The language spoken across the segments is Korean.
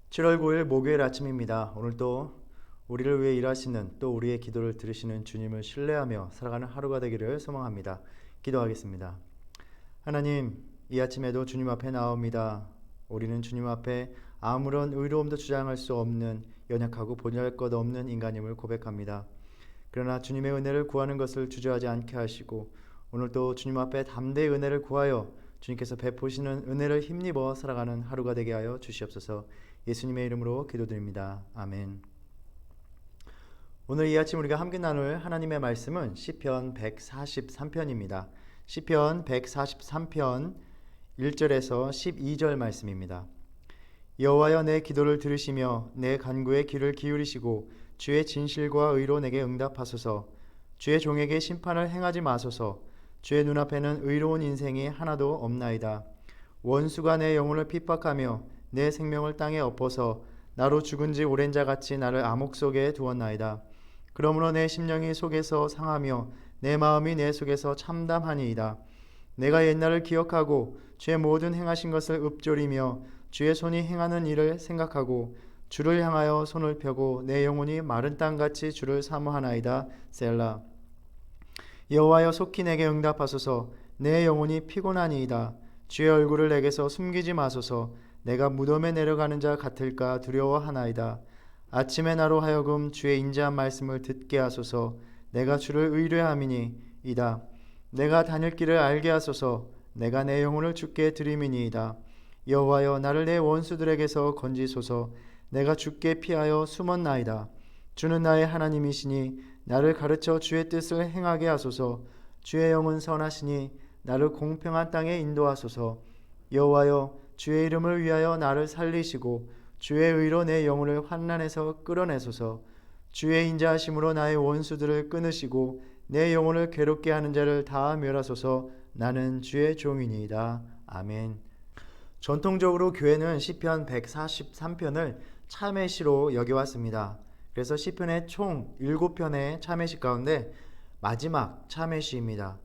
7월 9일 목요일 아침입니다. 오늘도 우리를 위해 일하시는 또 우리의 기도를 들으시는 주님을 신뢰하며 살아가는 하루가 되기를 소망합니다. 기도하겠습니다. 하나님, 이 아침에도 주님 앞에 나옵니다. 우리는 주님 앞에 아무런 의로움도 주장할 수 없는 연약하고 보잘것없는 인간임을 고백합니다. 그러나 주님의 은혜를 구하는 것을 주저하지 않게 하시고 오늘도 주님 앞에 담대히 은혜를 구하여 주님께서 베푸시는 은혜를 힘입어 살아가는 하루가 되게 하여 주시옵소서. 예수님의 이름으로 기도드립니다. 아멘. 오늘 이 아침 우리가 함께 나눌 하나님의 말씀은 시편 143편입니다. 시편 143편 1절에서 12절 말씀입니다. 여호와여, 내 기도를 들으시며 내 간구에 귀를 기울이시고 주의 진실과 의로 내게 응답하소서. 주의 종에게 심판을 행하지 마소서. 주의 눈앞에는 의로운 인생이 하나도 없나이다. 원수가 내 영혼을 핍박하며 내 생명을 땅에 엎어서 나로 죽은 지 오랜 자같이 나를 암흑 속에 두었나이다. 그러므로 내 심령이 속에서 상하며 내 마음이 내 속에서 참담하니이다. 내가 옛날을 기억하고 주의 모든 행하신 것을 읊조리며 주의 손이 행하는 일을 생각하고 주를 향하여 손을 펴고 내 영혼이 마른 땅같이 주를 사모하나이다. 셀라. 여호와여, 속히 내게 응답하소서. 내 영혼이 피곤하니이다. 주의 얼굴을 내게서 숨기지 마소서. 내가 무덤에 내려가는 자 같을까 두려워하나이다. 아침에 나로 하여금 주의 인자한 말씀을 듣게 하소서. 내가 주를 의뢰함이니이다. 내가 다닐 길을 알게 하소서. 내가 내 영혼을 주께 드림이니이다. 여호와여, 나를 내 원수들에게서 건지소서. 내가 주께 피하여 숨었나이다. 주는 나의 하나님이시니 나를 가르쳐 주의 뜻을 행하게 하소서. 주의 영은 선하시니 나를 공평한 땅에 인도하소서. 여호와여, 주의 이름을 위하여 나를 살리시고 주의 의로 내 영혼을 환난에서 끌어내소서. 주의 인자하심으로 나의 원수들을 끊으시고 내 영혼을 괴롭게 하는 자를 다 멸하소서. 나는 주의 종이니이다. 아멘. 전통적으로 교회는 시편 143편을 참회시로 여겨왔습니다. 그래서 시편의 총 7편의 참회시 가운데 마지막 참회시입니다.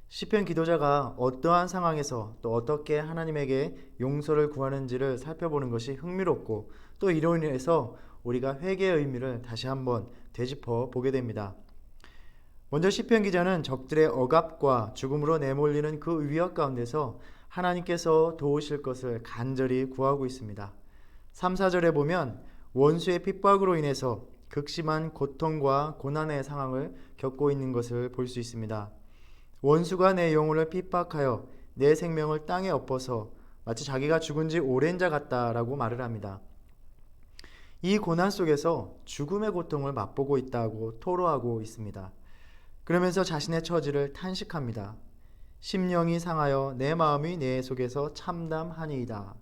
시편 기도자가 어떠한 상황에서 또 어떻게 하나님에게 용서를 구하는지를 살펴보는 것이 흥미롭고 또 이로 인해서 우리가 회개의 의미를 다시 한번 되짚어 보게 됩니다. 먼저 시편 기자는 적들의 억압과 죽음으로 내몰리는 그 위협 가운데서 하나님께서 도우실 것을 간절히 구하고 있습니다. 3, 4절에 보면 원수의 핍박으로 인해서 극심한 고통과 고난의 상황을 겪고 있는 것을 볼 수 있습니다. 원수가 내 영혼을 핍박하여 내 생명을 땅에 엎어서 마치 자기가 죽은 지 오랜 자 같다라고 말을 합니다. 이 고난 속에서 죽음의 고통을 맛보고 있다고 토로하고 있습니다. 그러면서 자신의 처지를 탄식합니다. 심령이 상하여 내 마음이 내 속에서 참담하니이다.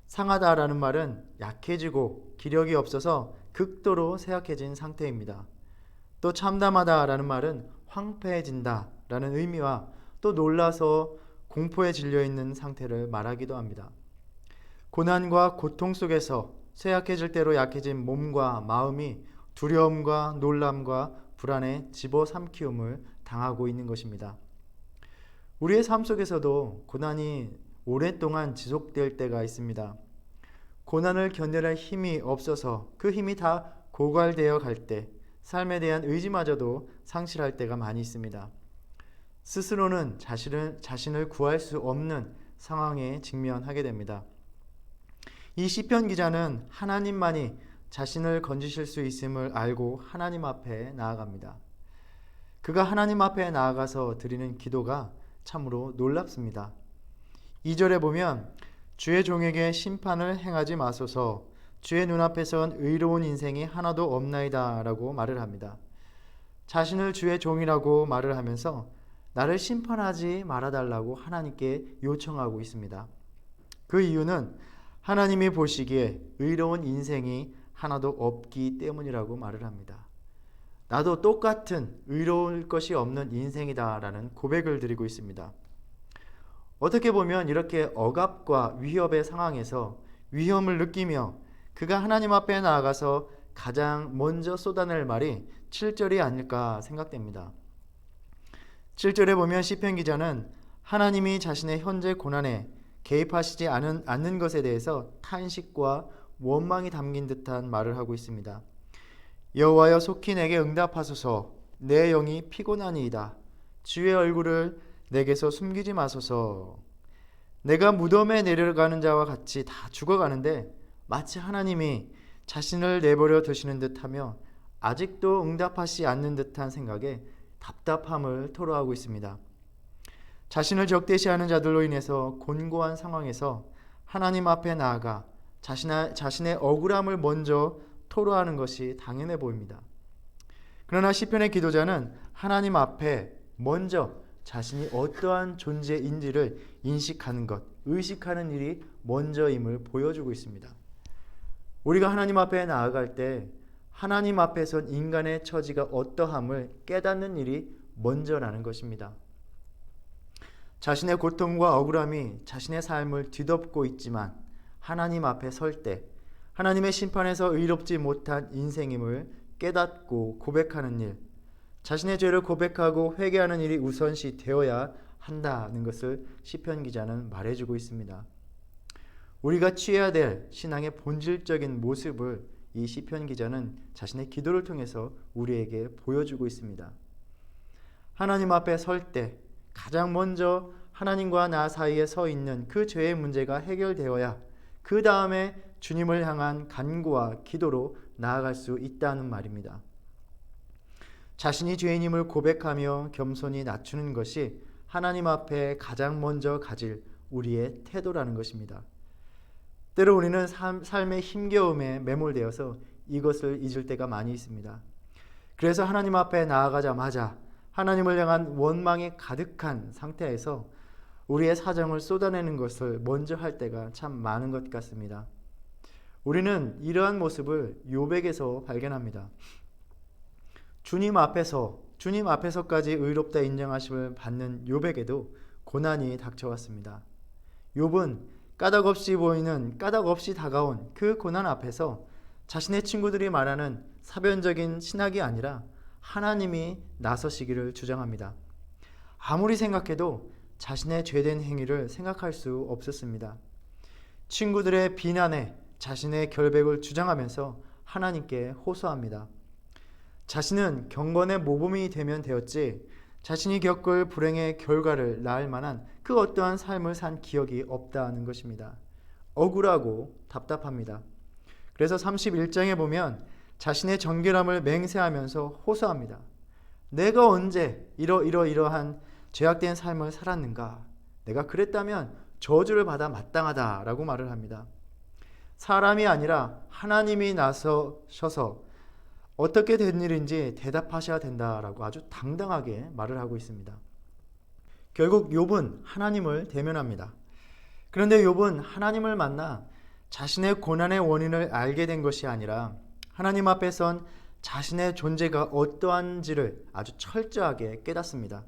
상하다라는 말은 약해지고 기력이 없어서 극도로 쇠약해진 상태입니다. 또 참담하다라는 말은 황폐해진다 라는 의미와 또 놀라서 공포에 질려있는 상태를 말하기도 합니다. 고난과 고통 속에서 쇠약해질 대로 약해진 몸과 마음이 두려움과 놀람과 불안에 집어삼키움을 당하고 있는 것입니다. 우리의 삶 속에서도 고난이 오랫동안 지속될 때가 있습니다. 고난을 견뎌낼 힘이 없어서 그 힘이 다 고갈되어 갈 때 삶에 대한 의지마저도 상실할 때가 많이 있습니다. 스스로는 자신을 구할 수 없는 상황에 직면하게 됩니다. 이 시편 기자는 하나님만이 자신을 건지실 수 있음을 알고 하나님 앞에 나아갑니다. 그가 하나님 앞에 나아가서 드리는 기도가 참으로 놀랍습니다. 2절에 보면 주의 종에게 심판을 행하지 마소서. 주의 눈앞에선 의로운 인생이 하나도 없나이다 라고 말을 합니다. 자신을 주의 종이라고 말을 하면서 나를 심판하지 말아달라고 하나님께 요청하고 있습니다. 그 이유는 하나님이 보시기에 의로운 인생이 하나도 없기 때문이라고 말을 합니다. 나도 똑같은 의로울 것이 없는 인생이다 라는 고백을 드리고 있습니다. 어떻게 보면 이렇게 억압과 위협의 상황에서 위험을 느끼며 그가 하나님 앞에 나아가서 가장 먼저 쏟아낼 말이 7절이 아닐까 생각됩니다. 7절에 보면 시편 기자는 하나님이 자신의 현재 고난에 개입하시지 않는 것에 대해서 탄식과 원망이 담긴 듯한 말을 하고 있습니다. 여호와여 속히 내게 응답하소서. 내 영이 피곤하니이다. 주의 얼굴을 내게서 숨기지 마소서. 내가 무덤에 내려가는 자와 같이 다 죽어가는데 마치 하나님이 자신을 내버려 두시는 듯하며 아직도 응답하시 않는 듯한 생각에 답답함을 토로하고 있습니다. 자신을 적대시하는 자들로 인해서 곤고한 상황에서 하나님 앞에 나아가 자신의 억울함을 먼저 토로하는 것이 당연해 보입니다. 그러나 시편의 기도자는 하나님 앞에 먼저 자신이 어떠한 존재인지를 인식하는 것, 의식하는 일이 먼저임을 보여주고 있습니다. 우리가 하나님 앞에 나아갈 때 하나님 앞에선 인간의 처지가 어떠함을 깨닫는 일이 먼저라는 것입니다. 자신의 고통과 억울함이 자신의 삶을 뒤덮고 있지만 하나님 앞에 설 때 하나님의 심판에서 의롭지 못한 인생임을 깨닫고 고백하는 일, 자신의 죄를 고백하고 회개하는 일이 우선시 되어야 한다는 것을 시편 기자는 말해주고 있습니다. 우리가 취해야 될 신앙의 본질적인 모습을 이 시편 기자는 자신의 기도를 통해서 우리에게 보여주고 있습니다. 하나님 앞에 설 때 가장 먼저 하나님과 나 사이에 서 있는 그 죄의 문제가 해결되어야 그 다음에 주님을 향한 간구와 기도로 나아갈 수 있다는 말입니다. 자신이 죄인임을 고백하며 겸손히 낮추는 것이 하나님 앞에 가장 먼저 가질 우리의 태도라는 것입니다. 때로 우리는 삶의 힘겨움에 매몰되어서 이것을 잊을 때가 많이 있습니다. 그래서 하나님 앞에 나아가자마자 하나님을 향한 원망이 가득한 상태에서 우리의 사정을 쏟아내는 것을 먼저 할 때가 참 많은 것 같습니다. 우리는 이러한 모습을 욥에게서 발견합니다. 주님 앞에서까지 의롭다 인정하심을 받는 욥에게도 고난이 닥쳐왔습니다. 욥은 까닭 없이 다가온 그 고난 앞에서 자신의 친구들이 말하는 사변적인 신학이 아니라 하나님이 나서시기를 주장합니다. 아무리 생각해도 자신의 죄된 행위를 생각할 수 없었습니다. 친구들의 비난에 자신의 결백을 주장하면서 하나님께 호소합니다. 자신은 경건의 모범이 되면 되었지 자신이 겪을 불행의 결과를 낳을 만한 그 어떠한 삶을 산 기억이 없다는 것입니다. 억울하고 답답합니다. 그래서 31장에 보면 자신의 정결함을 맹세하면서 호소합니다. 내가 언제 이러한 죄악된 삶을 살았는가? 내가 그랬다면 저주를 받아 마땅하다라고 말을 합니다. 사람이 아니라 하나님이 나서셔서 어떻게 된 일인지 대답하셔야 된다라고 아주 당당하게 말을 하고 있습니다. 결국 욥은 하나님을 대면합니다. 그런데 욥은 하나님을 만나 자신의 고난의 원인을 알게 된 것이 아니라 하나님 앞에 선 자신의 존재가 어떠한지를 아주 철저하게 깨닫습니다.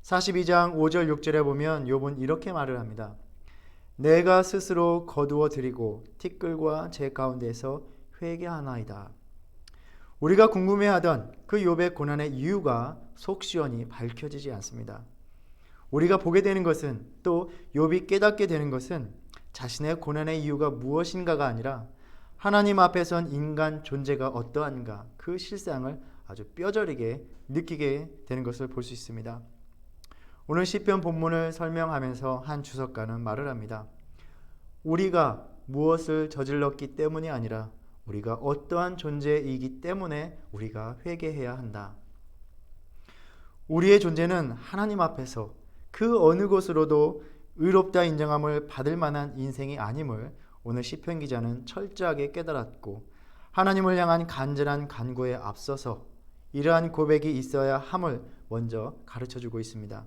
42장 5절 6절에 보면 욥은 이렇게 말을 합니다. 내가 스스로 거두어 드리고 티끌과 제 가운데서 회개하나이다. 우리가 궁금해하던 그 욥의 고난의 이유가 속시원히 밝혀지지 않습니다. 우리가 보게 되는 것은 또 욥이 깨닫게 되는 것은 자신의 고난의 이유가 무엇인가가 아니라 하나님 앞에 선 인간 존재가 어떠한가 그 실상을 아주 뼈저리게 느끼게 되는 것을 볼 수 있습니다. 오늘 시편 본문을 설명하면서 한 주석가는 말을 합니다. 우리가 무엇을 저질렀기 때문이 아니라 우리가 어떠한 존재이기 때문에 우리가 회개해야 한다. 우리의 존재는 하나님 앞에서 그 어느 것으로도 의롭다 인정함을 받을 만한 인생이 아님을 오늘 시편 기자는 철저하게 깨달았고 하나님을 향한 간절한 간구에 앞서서 이러한 고백이 있어야 함을 먼저 가르쳐주고 있습니다.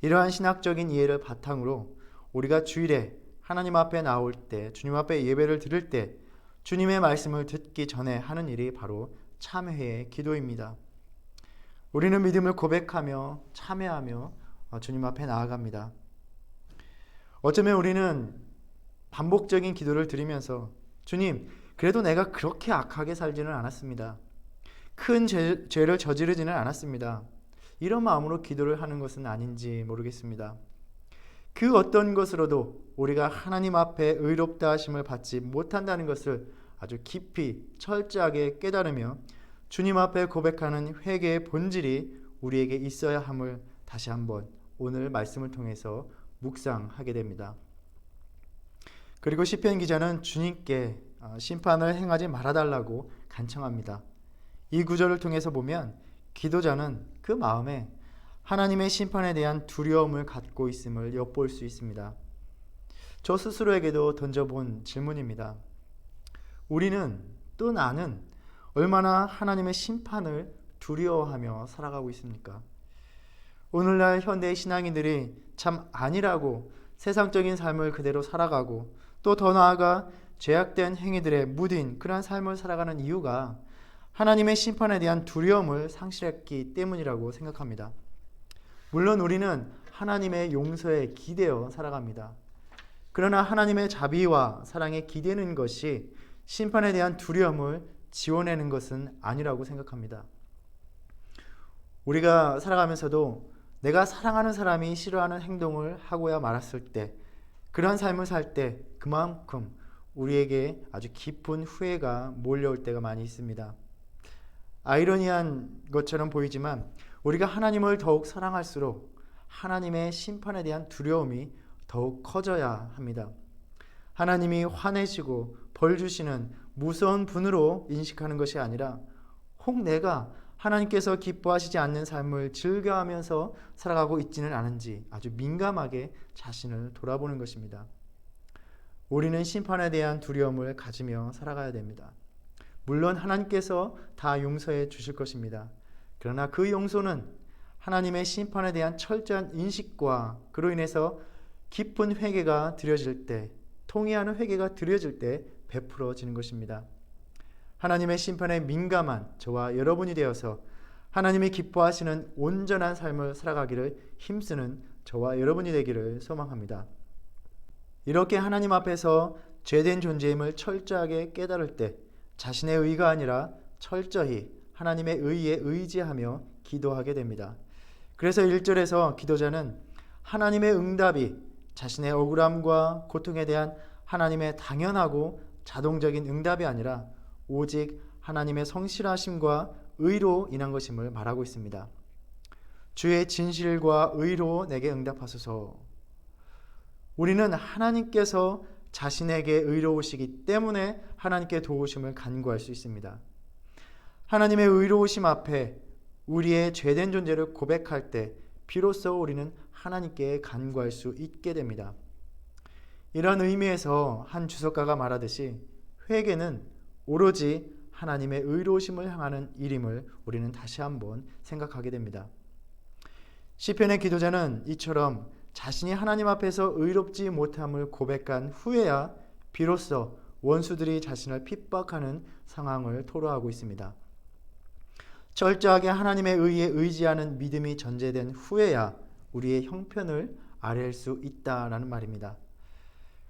이러한 신학적인 이해를 바탕으로 우리가 주일에 하나님 앞에 나올 때, 주님 앞에 예배를 드릴 때 주님의 말씀을 듣기 전에 하는 일이 바로 참회의 기도입니다. 우리는 믿음을 고백하며 참회하며 주님 앞에 나아갑니다. 어쩌면 우리는 반복적인 기도를 드리면서 주님, 그래도 내가 그렇게 악하게 살지는 않았습니다. 큰 죄를 저지르지는 않았습니다. 이런 마음으로 기도를 하는 것은 아닌지 모르겠습니다. 그 어떤 것으로도 우리가 하나님 앞에 의롭다 하심을 받지 못한다는 것을 아주 깊이 철저하게 깨달으며 주님 앞에 고백하는 회개의 본질이 우리에게 있어야 함을 다시 한번 오늘 말씀을 통해서 묵상하게 됩니다. 그리고 시편 기자는 주님께 심판을 행하지 말아달라고 간청합니다. 이 구절을 통해서 보면 기도자는 그 마음에 하나님의 심판에 대한 두려움을 갖고 있음을 엿볼 수 있습니다. 저 스스로에게도 던져본 질문입니다. 우리는 또 나는 얼마나 하나님의 심판을 두려워하며 살아가고 있습니까? 오늘날 현대의 신앙인들이 참 아니라고 세상적인 삶을 그대로 살아가고 또 더 나아가 죄악된 행위들에 무딘 그러한 삶을 살아가는 이유가 하나님의 심판에 대한 두려움을 상실했기 때문이라고 생각합니다. 물론 우리는 하나님의 용서에 기대어 살아갑니다. 그러나 하나님의 자비와 사랑에 기대는 것이 심판에 대한 두려움을 지워내는 것은 아니라고 생각합니다. 우리가 살아가면서도 내가 사랑하는 사람이 싫어하는 행동을 하고야 말았을 때, 그러한 삶을 살 때 그만큼 우리에게 아주 깊은 후회가 몰려올 때가 많이 있습니다. 아이러니한 것처럼 보이지만 우리가 하나님을 더욱 사랑할수록 하나님의 심판에 대한 두려움이 더욱 커져야 합니다. 하나님이 화내시고 벌 주시는 무서운 분으로 인식하는 것이 아니라 혹 내가 하나님께서 기뻐하시지 않는 삶을 즐겨하면서 살아가고 있지는 않은지 아주 민감하게 자신을 돌아보는 것입니다. 우리는 심판에 대한 두려움을 가지며 살아가야 됩니다. 물론 하나님께서 다 용서해 주실 것입니다. 그러나 그 용서는 하나님의 심판에 대한 철저한 인식과 그로 인해서 깊은 회개가 드려질 때, 통회하는 회개가 드려질 때 베풀어지는 것입니다. 하나님의 심판에 민감한 저와 여러분이 되어서 하나님이 기뻐하시는 온전한 삶을 살아가기를 힘쓰는 저와 여러분이 되기를 소망합니다. 이렇게 하나님 앞에서 죄된 존재임을 철저하게 깨달을 때 자신의 의가 아니라 철저히 하나님의 의에 의지하며 기도하게 됩니다. 그래서 1절에서 기도자는 하나님의 응답이 자신의 억울함과 고통에 대한 하나님의 당연하고 자동적인 응답이 아니라 오직 하나님의 성실하심과 의로 인한 것임을 말하고 있습니다. 주의 진실과 의로 내게 응답하소서. 우리는 하나님께서 자신에게 의로우시기 때문에 하나님께 도우심을 간구할 수 있습니다. 하나님의 의로우심 앞에 우리의 죄된 존재를 고백할 때 비로소 우리는 하나님께 간구할 수 있게 됩니다. 이런 의미에서 한 주석가가 말하듯이 회개는 오로지 하나님의 의로우심을 향하는 일임을 우리는 다시 한번 생각하게 됩니다. 시편의 기도자는 이처럼 자신이 하나님 앞에서 의롭지 못함을 고백한 후에야 비로소 원수들이 자신을 핍박하는 상황을 토로하고 있습니다. 철저하게 하나님의 의에 의지하는 믿음이 전제된 후에야 우리의 형편을 아뢰일 수 있다라는 말입니다.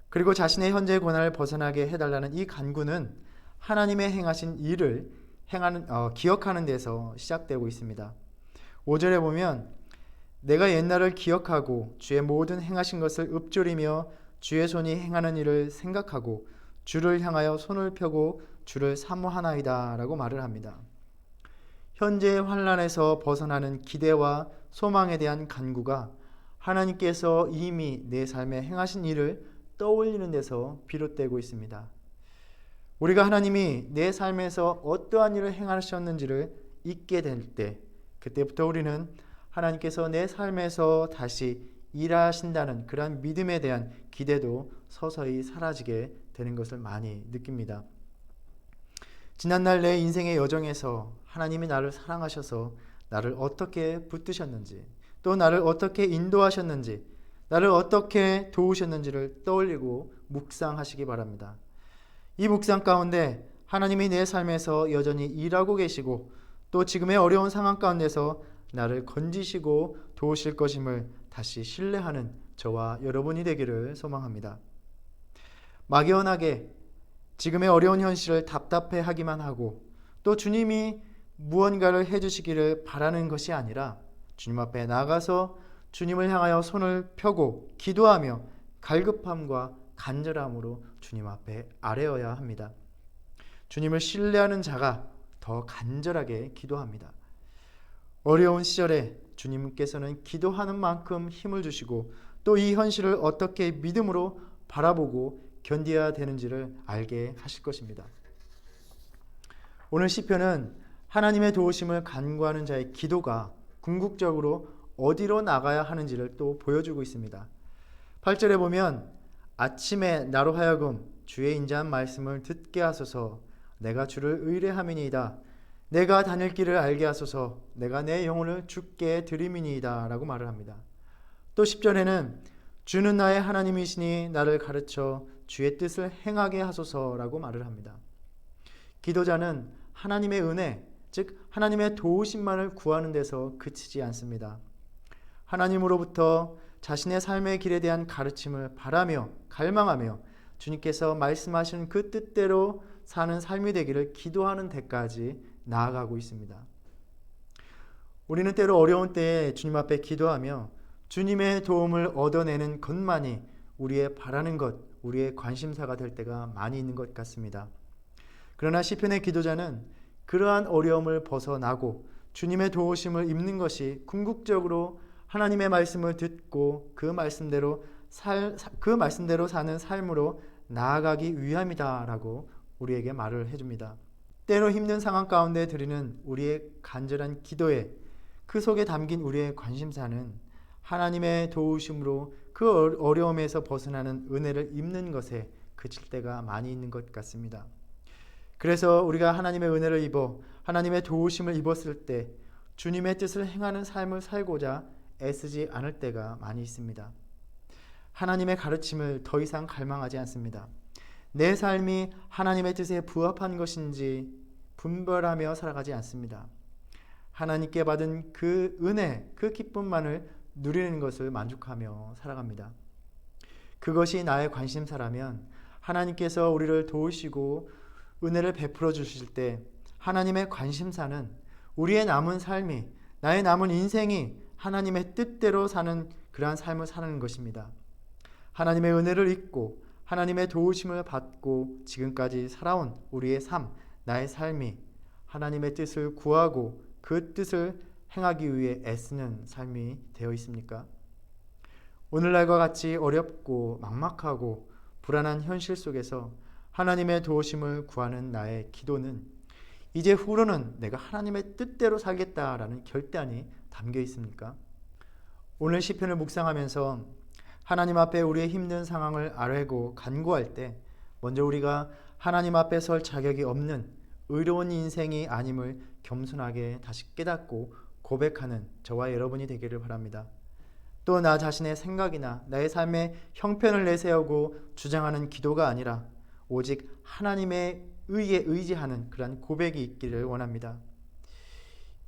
그리고 자신의 현재 고난을 벗어나게 해달라는 이 간구는 하나님의 행하신 일을 기억하는 데서 시작되고 있습니다. 5절에 보면 내가 옛날을 기억하고 주의 모든 행하신 것을 읊조리며 주의 손이 행하는 일을 생각하고 주를 향하여 손을 펴고 주를 사모하나이다 라고 말을 합니다. 현재의 환난에서 벗어나는 기대와 소망에 대한 간구가 하나님께서 이미 내 삶에 행하신 일을 떠올리는 데서 비롯되고 있습니다. 우리가 하나님이 내 삶에서 어떠한 일을 행하셨는지를 잊게 될 때, 그때부터 우리는 하나님께서 내 삶에서 다시 일하신다는 그러한 믿음에 대한 기대도 서서히 사라지게 되는 것을 많이 느낍니다. 지난날 내 인생의 여정에서 하나님이 나를 사랑하셔서 나를 어떻게 붙드셨는지, 또 나를 어떻게 인도하셨는지, 나를 어떻게 도우셨는지를 떠올리고 묵상하시기 바랍니다. 이 묵상 가운데 하나님이 내 삶에서 여전히 일하고 계시고 또 지금의 어려운 상황 가운데서 나를 건지시고 도우실 것임을 다시 신뢰하는 저와 여러분이 되기를 소망합니다. 막연하게 지금의 어려운 현실을 답답해하기만 하고 또 주님이 무언가를 해주시기를 바라는 것이 아니라 주님 앞에 나가서 주님을 향하여 손을 펴고 기도하며 갈급함과 간절함으로 주님 앞에 아뢰어야 합니다. 주님을 신뢰하는 자가 더 간절하게 기도합니다. 어려운 시절에 주님께서는 기도하는 만큼 힘을 주시고 또 이 현실을 어떻게 믿음으로 바라보고 견뎌야 되는지를 알게 하실 것입니다. 오늘 시편은 하나님의 도우심을 간구하는 자의 기도가 궁극적으로 어디로 나가야 하는지를 또 보여주고 있습니다. 8절에 보면 아침에 나로 하여금 주의 인자한 말씀을 듣게 하소서. 내가 주를 의뢰함이니이다. 내가 다닐 길을 알게 하소서. 내가 내 영혼을 주께 드림이니이다 라고 말을 합니다. 또 10절에는 주는 나의 하나님이시니 나를 가르쳐 주의 뜻을 행하게 하소서라고 말을 합니다. 기도자는 하나님의 은혜, 즉 하나님의 도우심만을 구하는 데서 그치지 않습니다. 하나님으로부터 자신의 삶의 길에 대한 가르침을 바라며 갈망하며 주님께서 말씀하신 그 뜻대로 사는 삶이 되기를 기도하는 데까지 나아가고 있습니다. 우리는 때로 어려운 때에 주님 앞에 기도하며 주님의 도움을 얻어내는 것만이 우리의 바라는 것, 우리의 관심사가 될 때가 많이 있는 것 같습니다. 그러나 시편의 기도자는 그러한 어려움을 벗어나고 주님의 도우심을 입는 것이 궁극적으로 하나님의 말씀을 듣고 그 말씀대로 사는 삶으로 나아가기 위함이다라고 우리에게 말을 해줍니다. 때로 힘든 상황 가운데 드리는 우리의 간절한 기도에 그 속에 담긴 우리의 관심사는 하나님의 도우심으로 그 어려움에서 벗어나는 은혜를 입는 것에 그칠 때가 많이 있는 것 같습니다. 그래서 우리가 하나님의 은혜를 입어 하나님의 도우심을 입었을 때 주님의 뜻을 행하는 삶을 살고자 애쓰지 않을 때가 많이 있습니다. 하나님의 가르침을 더 이상 갈망하지 않습니다. 내 삶이 하나님의 뜻에 부합한 것인지 분별하며 살아가지 않습니다. 하나님께 받은 그 은혜, 그 기쁨만을 누리는 것을 만족하며 살아갑니다. 그것이 나의 관심사라면 하나님께서 우리를 도우시고 은혜를 베풀어 주실 때 하나님의 관심사는 우리의 남은 삶이, 나의 남은 인생이 하나님의 뜻대로 사는 그러한 삶을 사는 것입니다. 하나님의 은혜를 잊고 하나님의 도우심을 받고 지금까지 살아온 우리의 삶, 나의 삶이 하나님의 뜻을 구하고 그 뜻을 행하기 위해 애쓰는 삶이 되어 있습니까? 오늘날과 같이 어렵고 막막하고 불안한 현실 속에서 하나님의 도우심을 구하는 나의 기도는 이제 후로는 내가 하나님의 뜻대로 살겠다라는 결단이 담겨 있습니까? 오늘 시편을 묵상하면서 하나님 앞에 우리의 힘든 상황을 아뢰고 간구할 때 먼저 우리가 하나님 앞에 설 자격이 없는 의로운 인생이 아님을 겸손하게 다시 깨닫고 고백하는 저와 여러분이 되기를 바랍니다. 또 나 자신의 생각이나 나의 삶의 형편을 내세우고 주장하는 기도가 아니라 오직 하나님의 의에 의지하는 그러한 고백이 있기를 원합니다.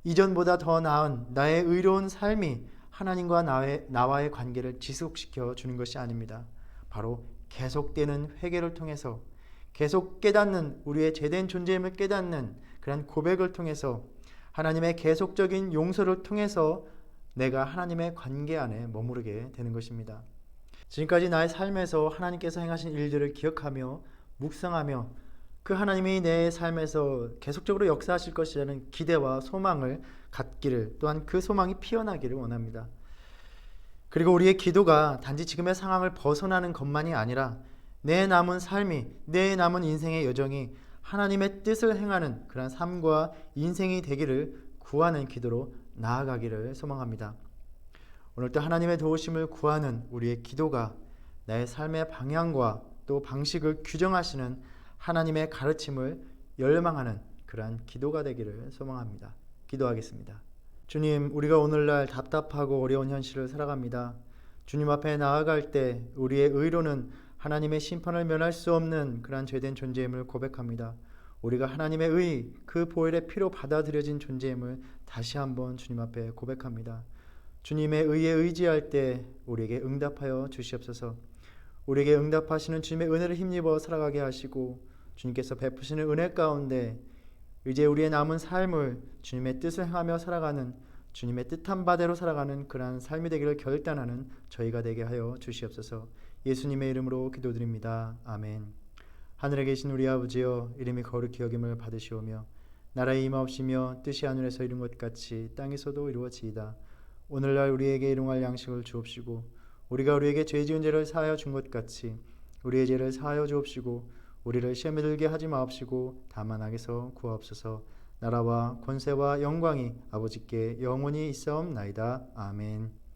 이전보다 더 나은 나의 의로운 삶이 하나님과 나와의 관계를 지속시켜 주는 것이 아닙니다. 바로 계속되는 회개를 통해서 계속 깨닫는 우리의 죄된 존재임을 깨닫는 그런 고백을 통해서 하나님의 계속적인 용서를 통해서 내가 하나님의 관계 안에 머무르게 되는 것입니다. 지금까지 나의 삶에서 하나님께서 행하신 일들을 기억하며 묵상하며 그 하나님이 내 삶에서 계속적으로 역사하실 것이라는 기대와 소망을 갖기를, 또한 그 소망이 피어나기를 원합니다. 그리고 우리의 기도가 단지 지금의 상황을 벗어나는 것만이 아니라 내 남은 삶이, 내 남은 인생의 여정이 하나님의 뜻을 행하는 그런 삶과 인생이 되기를 구하는 기도로 나아가기를 소망합니다. 오늘도 하나님의 도우심을 구하는 우리의 기도가 나의 삶의 방향과 또 방식을 규정하시는 하나님의 가르침을 열망하는 그러한 기도가 되기를 소망합니다. 기도하겠습니다. 주님, 우리가 오늘날 답답하고 어려운 현실을 살아갑니다. 주님 앞에 나아갈 때 우리의 의로는 하나님의 심판을 면할 수 없는 그러한 죄된 존재임을 고백합니다. 우리가 하나님의 의, 그 보혈의 피로 받아들여진 존재임을 다시 한번 주님 앞에 고백합니다. 주님의 의에 의지할 때 우리에게 응답하여 주시옵소서. 우리에게 응답하시는 주님의 은혜를 힘입어 살아가게 하시고 주님께서 베푸시는 은혜 가운데 이제 우리의 남은 삶을 주님의 뜻을 행하며 살아가는 주님의 뜻한 바대로 살아가는 그러한 삶이 되기를 결단하는 저희가 되게 하여 주시옵소서. 예수님의 이름으로 기도드립니다. 아멘. 하늘에 계신 우리 아버지여, 이름이 거룩히 여김을 받으시오며 나라의 임하옵시며 뜻이 하늘에서 이룬 것 같이 땅에서도 이루어지이다. 오늘날 우리에게 일용할 양식을 주옵시고 우리가 우리에게 죄 지은 죄를 사하여 준 것 같이 우리의 죄를 사하여 주옵시고 우리를 시험에 들게 하지 마옵시고 다만 악에서 구하옵소서. 나라와 권세와 영광이 아버지께 영원히 있사옵나이다. 아멘.